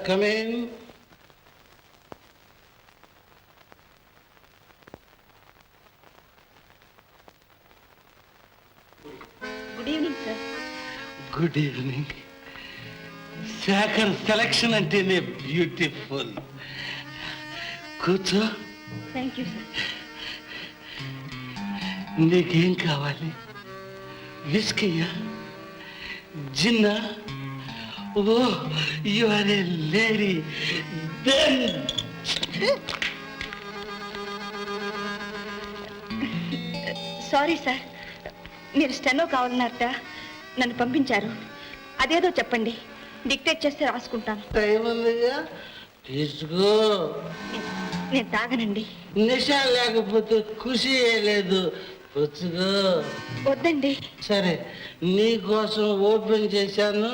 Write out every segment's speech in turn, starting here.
come in. Good evening sir. Good evening. Shekhar selection అంటేనే beautiful. కూర్చో. Thank you sir. నీకేం కావాలి? విస్కీయా, జిన్నా? Oh you are a lady. Then sorry sir, మీరు స్టెనో కావాలన్నారట, నన్ను పంపించారు. అదేదో చెప్పండి, డిక్టేట్ చేస్తే రాసుకుంటాను. టైం ఉందిగా, తీసుకో. నేను తాగనండి. నిషా లేకపోతే ఖుషి లేదు. పుచ్చుకో. వద్దండి. సరే, నీ కోసం ఓపెన్ చేశాను,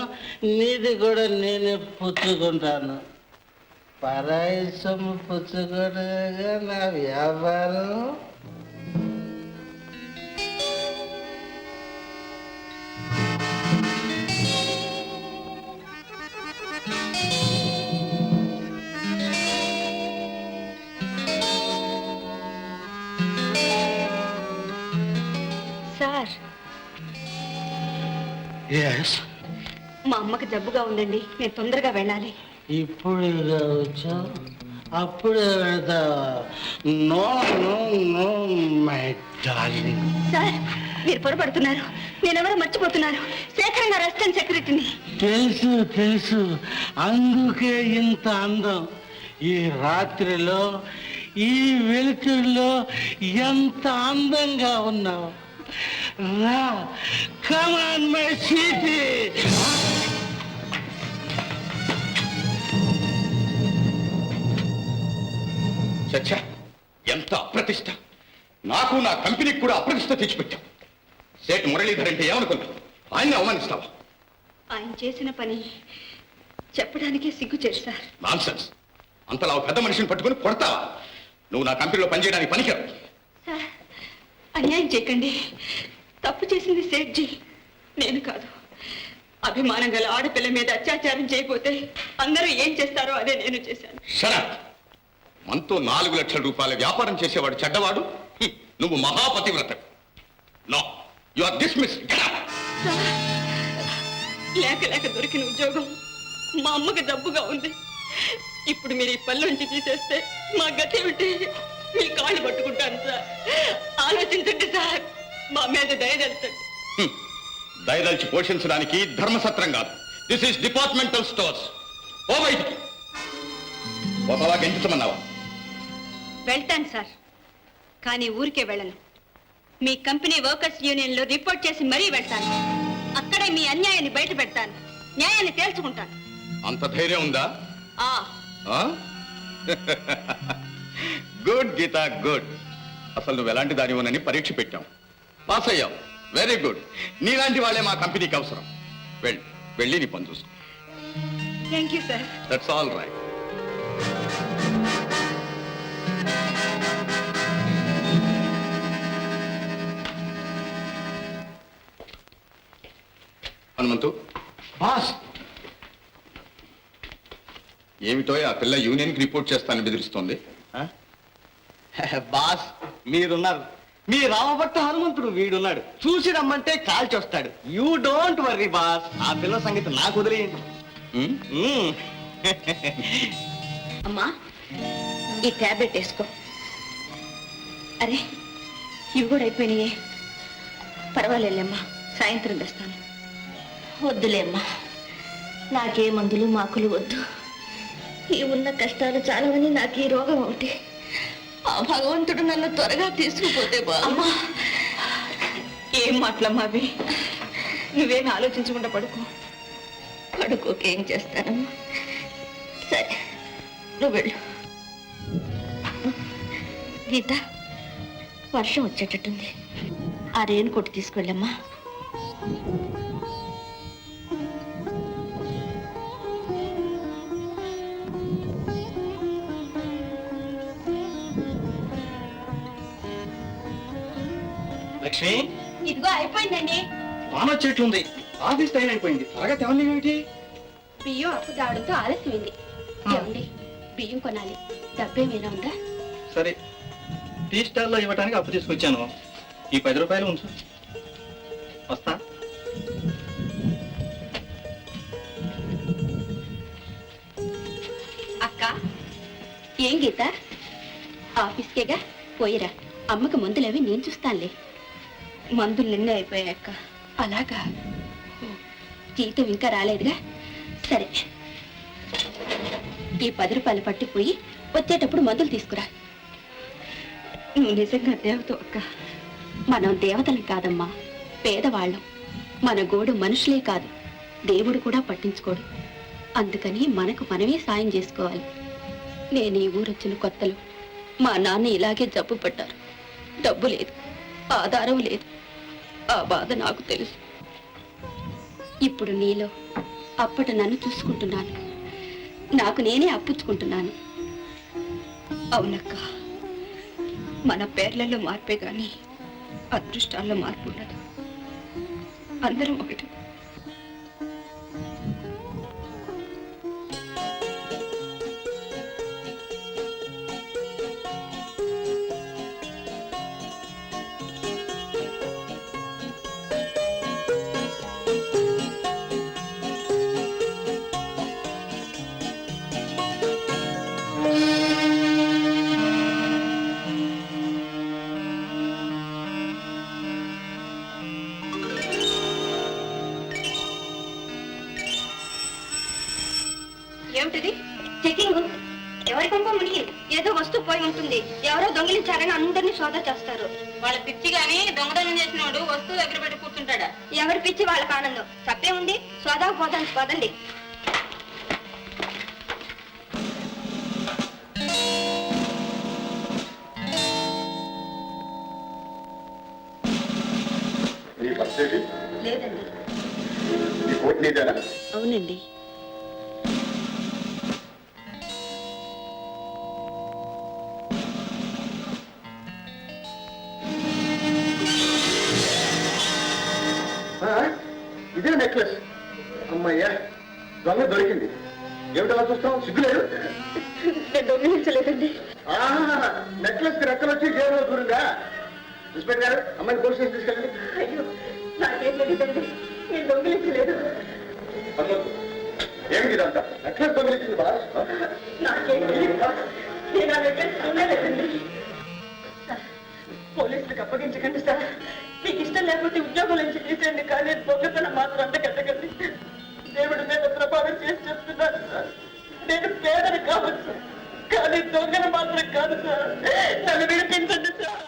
నీది కూడా నేనే పుచ్చుకుంటాను. పరాయి సొమ్ము పుచ్చుకోవడమేగా నా వ్యాపారం. Sir, yes. మా అమ్మకి జబ్బుగా ఉందండి, నేను తొందరగా వెళ్ళాలి. ఇప్పుడు వచ్చా, అప్పుడే వెళ్తావా? No no no my darling. Sir, మీరు పొరపడుతున్నారు. నేనెవరో మర్చిపోతున్నారు. శేఖర్ గారు అసిస్టెంట్ సెక్రటరీని. తెలుసు తెలుసు, అందుకే ఇంత అందం. ఈ రాత్రిలో, ఈ వెలుతురులో ఎంత అందంగా ఉన్నావు. రా, కమ్ ఆన్ మై స్వీటీ. చచ్చా, ఎంత అప్రతిష్ట! నాకు నా కంపెనీకి కూడా అప్రతిష్ట తెచ్చిపెట్టాం. సేట్ మురళీధర్ అంటే ఏమనుకున్నావు? ఆయన్ని అవమానిస్తావా? ఆయన చేసిన పని చెప్పడానికే సిగ్గు చేశారు. నాన్సెన్స్! అంతలా ఒక పెద్ద మనిషిని పట్టుకుని కొడతావా? నువ్వు నా కంపెనీలో పనిచేయడానికి పనికిరావు. సార్, అన్యాయం చేయకండి. తప్పు చేసింది సేట్జీ, నేను కాదు. అభిమానం గల ఆడపిల్ల మీద అత్యాచారం చేయకపోతే అందరూ ఏం చేస్తారో అదే నేను చేశాను. షరత్! మనతో 4 లక్షల రూపాయల వ్యాపారం చేసేవాడు చెడ్డవాడు, నువ్వు మహాపతివ్రత. No, you are dismissed. లేక లేక దొరికిన ఉద్యోగం మా అమ్మకి జబ్బుగా ఉంది. ఇప్పుడు మీరు ఈ పళ్ళుంచి తీసేస్తే మా గతి ఏమిటి? మీ కాళ్ళు పట్టుకుంటాను సార్. ఆలోచించండి సార్, మా మీద దయదలుచండి. దయదల్చి పోషించడానికి ధర్మసత్రం కాదు. This is departmental stores. ఓ బయటికి పోతావా? గెంటించమన్నావా? వెళ్తాను సార్, కానీ ఊరికే వెళ్ళను. మీ కంపెనీ వర్కర్స్ యూనియన్లో రిపోర్ట్ చేసి మరీ వెళ్తాను. అక్కడే మీ అన్యాయాన్ని బయట పెడతాను, న్యాయాన్ని తేల్చుకుంటాను. అంత ధైర్యం ఉందా? ఆ గుడ్ గీత, గుడ్. అసలు నువ్వు ఎలాంటి దానివోనని పరీక్ష పెట్టాం, పాస్ అయ్యావు. Very good. నీలాంటి వాళ్ళే మా కంపెనీకి అవసరం. వెళ్ళి నీ పని చూసుకో. Thank you sir. That's all right. Hanumanthu, boss, ఏమిటో ఆ పిల్ల యూనియన్కి రిపోర్ట్ చేస్తానని బెదిరిస్తోంది. బాస్, మీరున్నారు. మీ రామభట్ట హనుమంతుడు వీడున్నాడు. చూసి రమ్మంటే కాల్చి వస్తాడు. యూ డోంట్ వర్రీ బాస్, ఆ పిల్ల సంగతి నాకు వదిలేయండి. అమ్మా, ఈ ట్యాబ్లెట్ వేసుకో. అరే, ఇవి కూడా అయిపోయినాయే. పర్వాలేమ్మా, సాయంత్రం తెస్తాను. వద్దులేమ్మా, నాకే మందులు మాకులు వద్దు. ఈ ఉన్న కష్టాలు చాలవని నాకు ఈ రోగం ఒకటి. ఆ భగవంతుడు నన్ను త్వరగా తీసుకుపోతే బామ్మా. ఏం మాటలమ్మా అవి? నువ్వేమి ఆలోచించకుండా పడుకోకేం చేస్తానమ్మా. సరే, నువ్వు వెళ్ళు. గీత, వర్షం వచ్చేటట్టుంది. ఆ రెయిన్ కోట్ తీసుకెళ్ళమ్మా. లక్ష్మి, ఇదిగో అయిపోయిందండి. వాన వచ్చేట్లుంది. ఆఫీస్ టైం అయిపోయింది. త్వరగా తెవని ఏమిటి? బియ్యం అప్పు రావడంతో ఆలస్యమైంది. ఏమండి బియ్యం కొనాలి డబ్బేమైనా ఉందా? సరే, టీ స్టాల్లో ఇవ్వడానికి అప్పు తీసుకొచ్చాను. ఈ 10 రూపాయలు ఉంచు. వస్తా. అక్క ఏం గీత ఆఫీస్కేగా పోయిరా. అమ్మకి మందులవి నేను చూస్తానులే. మందులు నిన్నే అయిపోయాయి అక్క. అలాగా ఓ, జీతం ఇంకా రాలేదుగా. సరే ఈ 10 రూపాయలు పట్టిపోయి వచ్చేటప్పుడు మందులు తీసుకురా. నువ్వు నిజంగా దేవత అక్క. మనం దేవతలం కాదమ్మా, పేదవాళ్ళం. మన గోడు మనుషులే కాదు, దేవుడు కూడా పట్టించుకోడు. అందుకని మనకు మనమే సాయం చేసుకోవాలి. నేను ఈ ఊరొచ్చిన కొత్తలో మా నాన్న ఇలాగే జబ్బు పడ్డారు. డబ్బు లేదు, ఆధారం లేదు. ఆ బాధ నాకు తెలుసు. ఇప్పుడు నీలో అప్పట నన్ను చూసుకుంటున్నాను. నాకు నేనే అప్పుచ్చుకుంటున్నాను. అవునక్క, మన పేర్లలో మార్పే గాని అదృష్టాల్లో మార్పు ఉండదు. అందరం ఒకటి. ఏమిటిది? చెకింగ్. ఎవరి కొంప మునిగింది? ఏదో వస్తువు పోయి ఉంటుంది. ఎవరో దొంగిలించారని అందరినీ సోదా చేస్తారు. వాళ్ళ పిచ్చి గాని దొంగతనం చేసినోడు వస్తువు దగ్గర పెట్టి కూర్చుంటాడా? ఎవరి పిచ్చి వాళ్ళకి ఆనందం. తప్పే ఉంది. సోదా పోదాం పదండి. లేదండి. అవునండి. ఇదే నెక్లెస్. అమ్మయ్యా, దొంగ దొరికింది. ఏమిటలా చూస్తాం? సిగ్గులేదు. నేను దొంగిలించలేదండి. నెక్లెస్ కి రెక్కలు వచ్చి జైల్లో దూరుగా. ఇన్స్పెక్టర్ గారు, అమ్మాయిని పోలీస్ స్టేషన్ తీసుకెళ్ళండి. అయ్యో, నాకేం తెలియదండి. నేను దొంగిలించలేదు. ఏమిటి ఇదంతా? నెక్లెస్ దొంగిలించింది బాస్. నాకేం తెలియదు. నేను ఆ నెక్లెస్ దొంగలేదండి. పోలీసులకు అప్పగించకండి సార్. మీకు ఇష్టం లేకపోతే ఉద్యోగం నుంచి తీసేయండి, కానీ దొంగతనం మాత్రం అంత కట్టకండి. దేవుడి మీద ప్రభావం చేసి చెప్తున్నాను సార్. నేను పేదలు కావచ్చు, కానీ దొంగలు మాత్రం కాదు సార్. నన్ను విడిపించండి సార్.